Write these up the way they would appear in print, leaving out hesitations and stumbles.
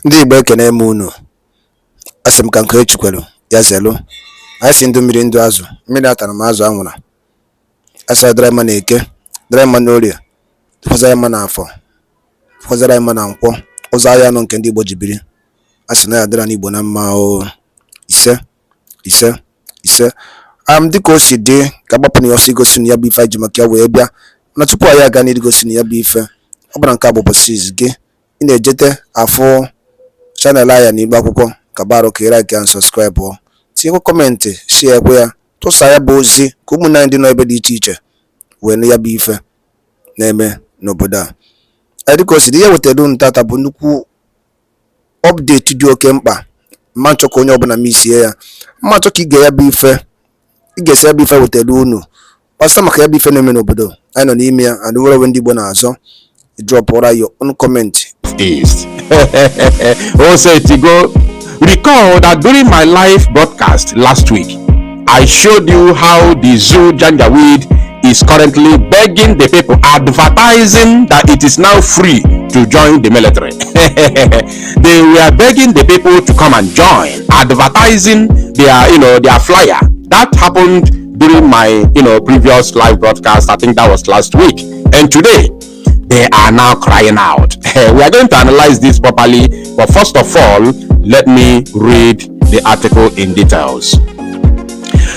Ndị Igbo ekene m unu. Asị m ka nke echukwelu ya zelu. Anyị si ndụ mmiri ndụ azụ. Mmiri atara m azụ anwụra. Asa dịrị mma na eke, dịrị mma na orie, fọzara mma na afọ, fọzara mma na nkwọ, ụzọ ahịa anọ nke ndị Igbo ji biri. Asị na ya dịrị n'Igbo na mma o. Ise, ise, ise. Dịka o si dị ka agbapụ na ya ọsọ igosi na ya bụ ife anyị ji maka ya wee bịa. Na tupu anyị aga n'igosi na ya bụ ife, ọ bụla nke a bụ ụbọchị izu gị. Ị na-ejete afọ channel aya n'Igbo akwụkwọ ka baro ka like and subscribe o. Tinyekwa kọmentị, share ekwe ya, tụsa ya bụ ozi ka ụmụnne anyị dị n'ebe dị iche iche wee na ya bụ ife na-eme n'obodo a. Dịka o si dị, ihe wetara unu tata bụ nnukwu update dị oke mkpa. Mma nchọ ka onye ọbụla misie ya. Mma nchọ ka ị ga ya bụ ife, ị ga-esi ya bụ ife wetara unu gbasa maka ya bụ ife na-eme n'obodo anyị nọ n'ime ya. And nwere ndị Igbo na-azọ drop your own comment. East. Also, to go recall that during my live broadcast last week, I showed you how the zoo Janjaweed is currently begging the people, advertising that it is now free to join the military. They were begging the people to come and join, advertising their flyer. That happened during my previous live broadcast. I think that was last week. And today they are now crying out. We are going to analyze this properly, but first of all, let me read the article in details.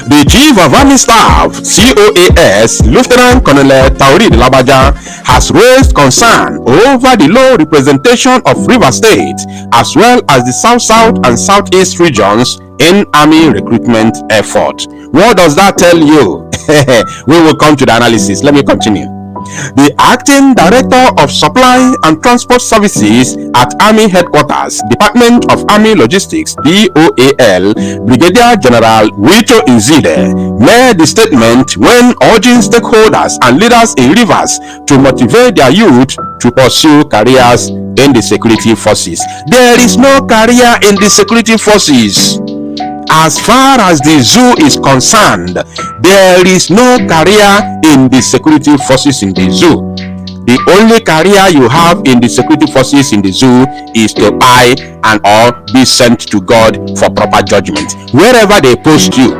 The Chief of Army Staff, COAS, Lieutenant Colonel Taurid Labaja, has raised concern over the low representation of Rivers State as well as the South-South and Southeast regions in Army recruitment effort. What does that tell you? We will come to the analysis. Let me continue. The Acting Director of Supply and Transport Services at Army Headquarters, Department of Army Logistics, DOAL, Brigadier General Wito Nzide, made the statement when urging stakeholders and leaders in Rivers to motivate their youth to pursue careers in the security forces. There is no career in the security forces. As far as the zoo is concerned, there is no career in the security forces in the zoo. The only career you have in the security forces in the zoo is to buy and or be sent to God for proper judgment. Wherever they post you,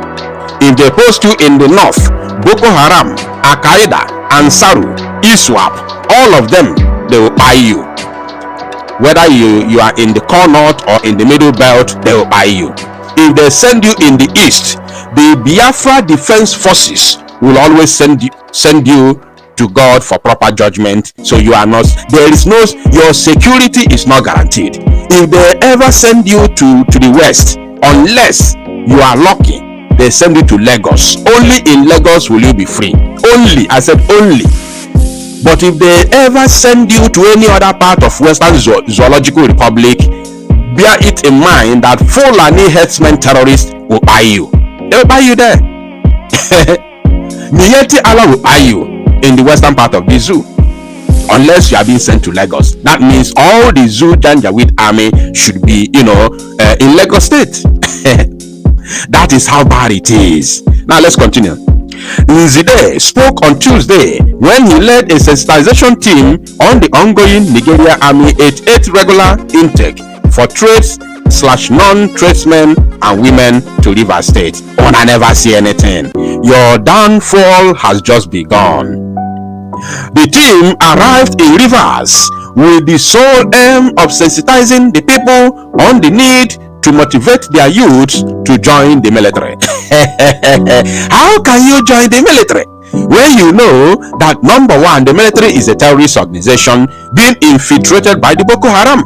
if they post you in the north, Boko Haram, Al-Qaeda, Ansaru, ISWAP, all of them, they will buy you. Whether you are in the core north or in the middle belt, they will buy you. If they send you in the east, the Biafra Defense Forces will always send you to God for proper judgment. So you are not, your security is not guaranteed. If they ever send you to the west, unless you are lucky, they send you to Lagos. Only in Lagos will you be free. Only, I said only. But if they ever send you to any other part of Western Zoological Republic, bear it in mind that Fulani herdsmen terrorists will buy you. They will buy you there. Niyeti Allah will buy you in the western part of the zoo, unless you are being sent to Lagos. That means all the zoo Janjaweed army should be, in Lagos State. That is how bad it is. Now let's continue. Nzide spoke on Tuesday when he led a sensitization team on the ongoing Nigeria Army 88 regular intake for trades/non-tradesmen and women to Rivers State. Oh, I never see anything. Your downfall has just begun. The team arrived in Rivers with the sole aim of sensitizing the people on the need to motivate their youths to join the military. How can you join the military when you know that, number one, the military is a terrorist organization being infiltrated by the Boko Haram?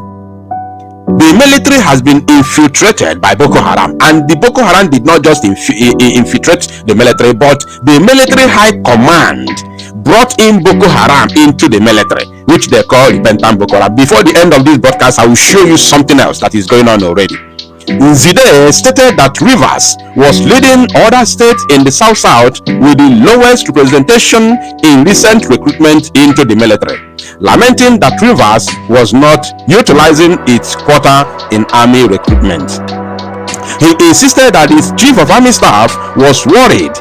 The military has been infiltrated by Boko Haram, and the Boko Haram did not just infiltrate the military, but the military high command brought in Boko Haram into the military, which they call repentant Boko Haram. Before the end of this broadcast, I will show you something else that is going on already. Nzide stated that Rivers was leading other states in the South-South with the lowest representation in recent recruitment into the military, lamenting that Rivers was not utilizing its quota in army recruitment. He insisted that his chief of army staff was worried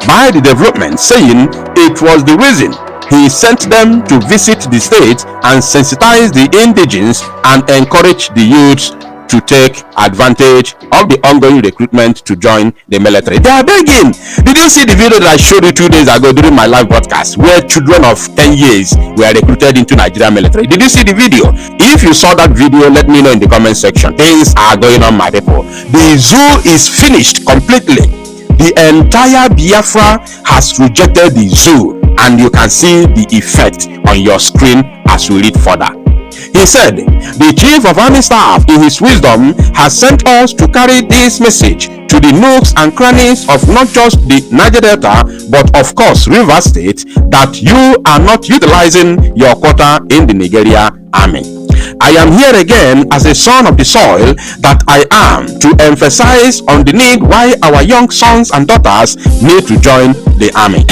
by the development, saying it was the reason he sent them to visit the state and sensitize the indigenes and encourage the youths to take advantage of the ongoing recruitment to join the military. They are begging. Did you see the video that I showed you 2 days ago during my live broadcast where children of 10 years were recruited into Nigerian military? Did you see the video? If you saw that video, let me know in the comment section. Things are going on, my people. The zoo is finished completely. The entire Biafra has rejected the zoo, and you can see the effect on your screen as we read further. He said, the chief of army staff in his wisdom has sent us to carry this message to the nooks and crannies of not just the Niger Delta, but of course River State, that you are not utilizing your quota in the Nigeria army. I am here again as a son of the soil that I am to emphasize on the need why our young sons and daughters need to join the army.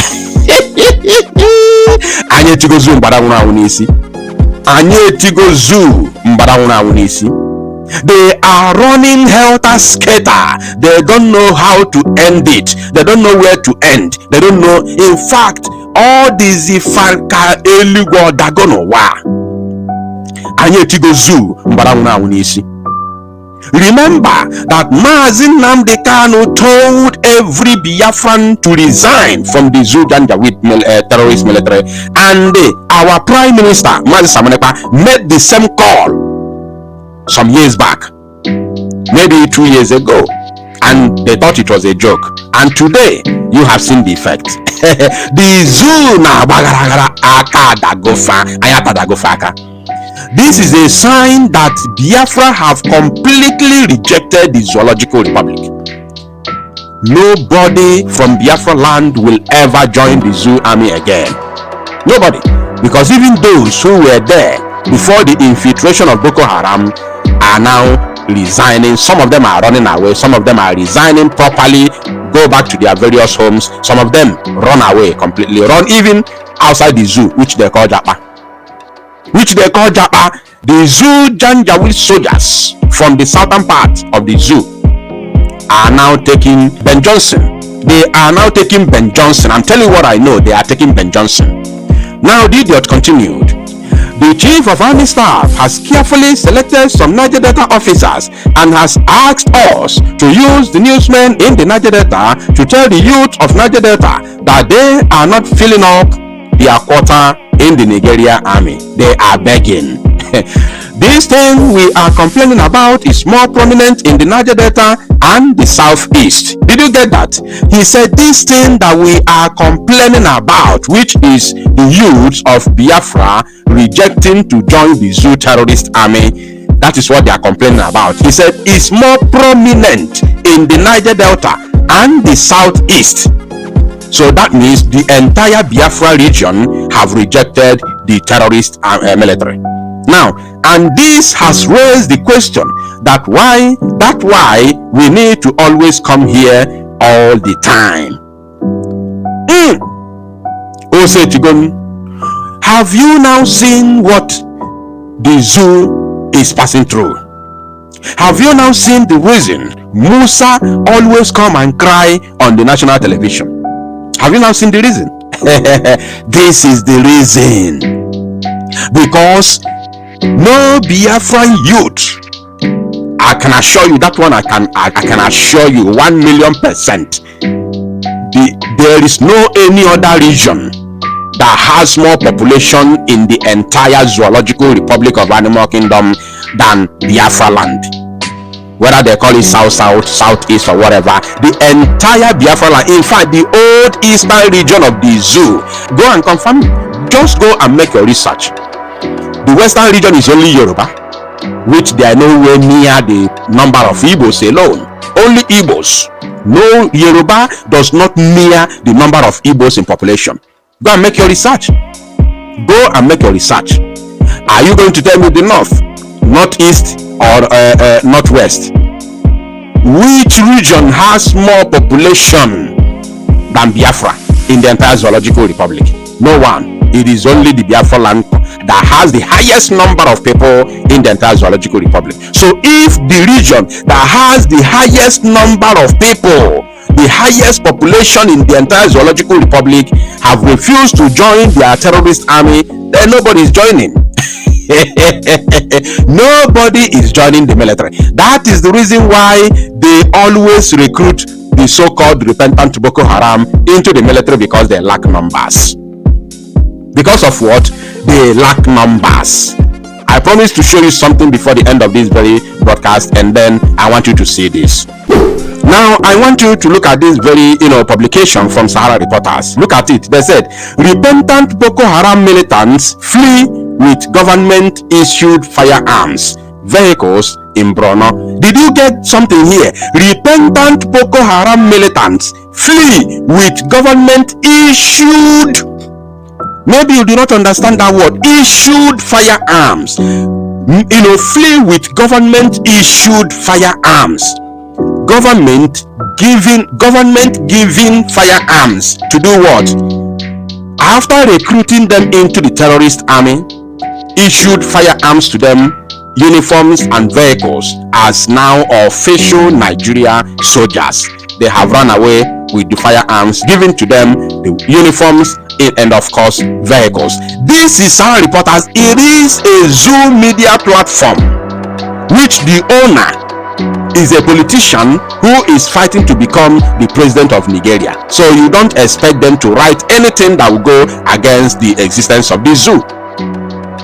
They are running helter-skelter. They don't know how to end it. They don't know where to end. They don't know. In fact, all these Ifanka Elugo Dagono wa. Remember that nnamdi Kanu told every Biafran to resign from the Janjaweed terrorist military, and our Prime Minister made the same call some years back, maybe 2 years ago, and they thought it was a joke. And today you have seen the effect. The zoo na this is a sign that Biafra have completely rejected the Zoological Republic. Nobody from Biafra land will ever join the zoo army again. Nobody. Because even those who were there before the infiltration of Boko Haram are now resigning. Some of them are running away. Some of them are resigning properly, go back to their various homes. Some of them run away completely, run even outside the zoo, which they call Japa. The zoo Janjaweed soldiers from the southern part of the zoo are now taking Ben Johnson. They are now taking Ben Johnson. I'm telling you what I know. They are taking Ben Johnson. Now the idiot continued. The chief of army staff has carefully selected some Niger Delta officers and has asked us to use the newsmen in the Niger Delta to tell the youth of Niger Delta that they are not filling up their quota in the Nigeria army. They are begging. This thing we are complaining about is more prominent in the Niger Delta and the southeast. Did you get that? He said this thing that we are complaining about, which is the youths of Biafra rejecting to join the zoo terrorist army, that is what they are complaining about. He said it's more prominent in the Niger Delta and the southeast. So that means the entire Biafra region have rejected the terrorist military. Now, and this has raised the question that why we need to always come here all the time. Have you now seen what the zoo is passing through? Have you now seen the reason Musa always come and cry on the national television? Have you now seen the reason? This is the reason. Because no Biafran youth, I can assure you that one, I can assure you 1,000,000%. There is no any other region that has more population in the entire Zoological Republic of Animal Kingdom than Biafra land. Whether they call it south, southeast, or whatever, the entire Biafra land, in fact the old eastern region of the zoo, go and confirm it. Just go and make your research. The western region is only Yoruba, which they are nowhere near the number of Igbos alone. Only Igbos. No, Yoruba does not near the number of Igbos in population. Go and make your research. Go and make your research. Are you going to tell me the north, northeast, or northwest? Which region has more population than Biafra in the entire Zoological Republic? No one. It is only the Biafra land that has the highest number of people in the entire Zoological Republic. So if the region that has the highest number of people the highest population in the entire zoological republic, have refused to join their terrorist army, then nobody is joining. Nobody is joining the military. That is the reason why they always recruit the so-called repentant Boko Haram into the military, because they lack numbers. Because of what? They lack numbers. I promise to show you something before the end of this very broadcast, and then I want you to see this. Now I want you to look at this very publication from Sahara Reporters. Look at it. They said repentant Boko Haram militants flee with government issued firearms vehicles in Borno. Did you get something here? Repentant Boko Haram militants flee with government issued, maybe you do not understand that word, issued firearms. Flee with government issued firearms. Government giving firearms to do what? After recruiting them into the terrorist army, issued firearms to them, uniforms and vehicles as now official Nigeria soldiers. They have run away with the firearms, given to them the uniforms and of course vehicles. This is Sahara Reporters. It is a Zoom media platform which the owner is a politician who is fighting to become the president of Nigeria. So you don't expect them to write anything that will go against the existence of the zoo.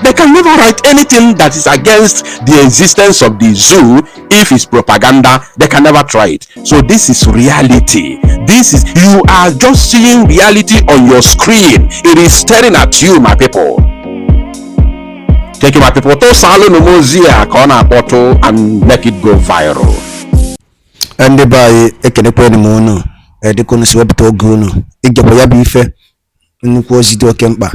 They can never write anything that is against the existence of the zoo. If it's propaganda, they can never try it. So this is reality. You are just seeing reality on your screen. It is staring at you, my people. Take my people to Salo Nomozia corner bottle and make it go viral. And by ekenekwe ni mono edikono siwebito ogono igebo ya bife nnukwu ozi dị oke mkpa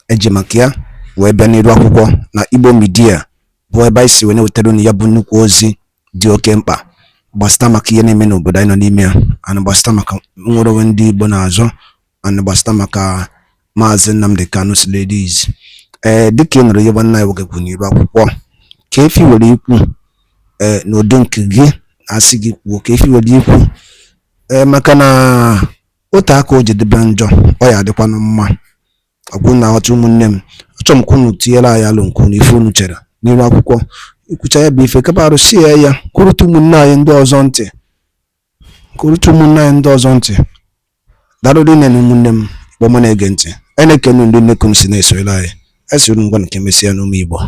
ejimakia wee bịa n'iru akwụkwọ na Igbo media bụ ebe isi wee na-wetara ya bụ nnukwu ozi dị oke mkpa gbasata maka ihe na-eme n'obodo anyị nọ n'ime ya, ana gbasata maka nwere onwe ndị Igbo na-azọ, ana gbasata maka Maazị Nnamdi Kanu ladies. Dịka ị nụrụ ihe nwanne anyị nwoke kwuru n'iru akwụkwọ, ka efi were ikwu n'ụdị nke gị asị gị kwuo ka efi were ikwu maka na otu aka o jedebe njọ ọ ya adịkwanụ mma. Ọgwụ na ọtụ ụmụnne m, achọrọ m kwunu tinyere anyị alụ nkwu na ife unu chere n'iru akwụkwọ ikwucha ya bụ ife kapa arụsie ya kwurutu ụmụnne anyị ndị ọzọ ntị darụrụ nne na ụmụnne m kpọmọ na-ege ntị. Anyị na-ekene ndị nnekunu si na-esoyere anyị esiri ngwa nke mesịa n'ụmụ Igbo.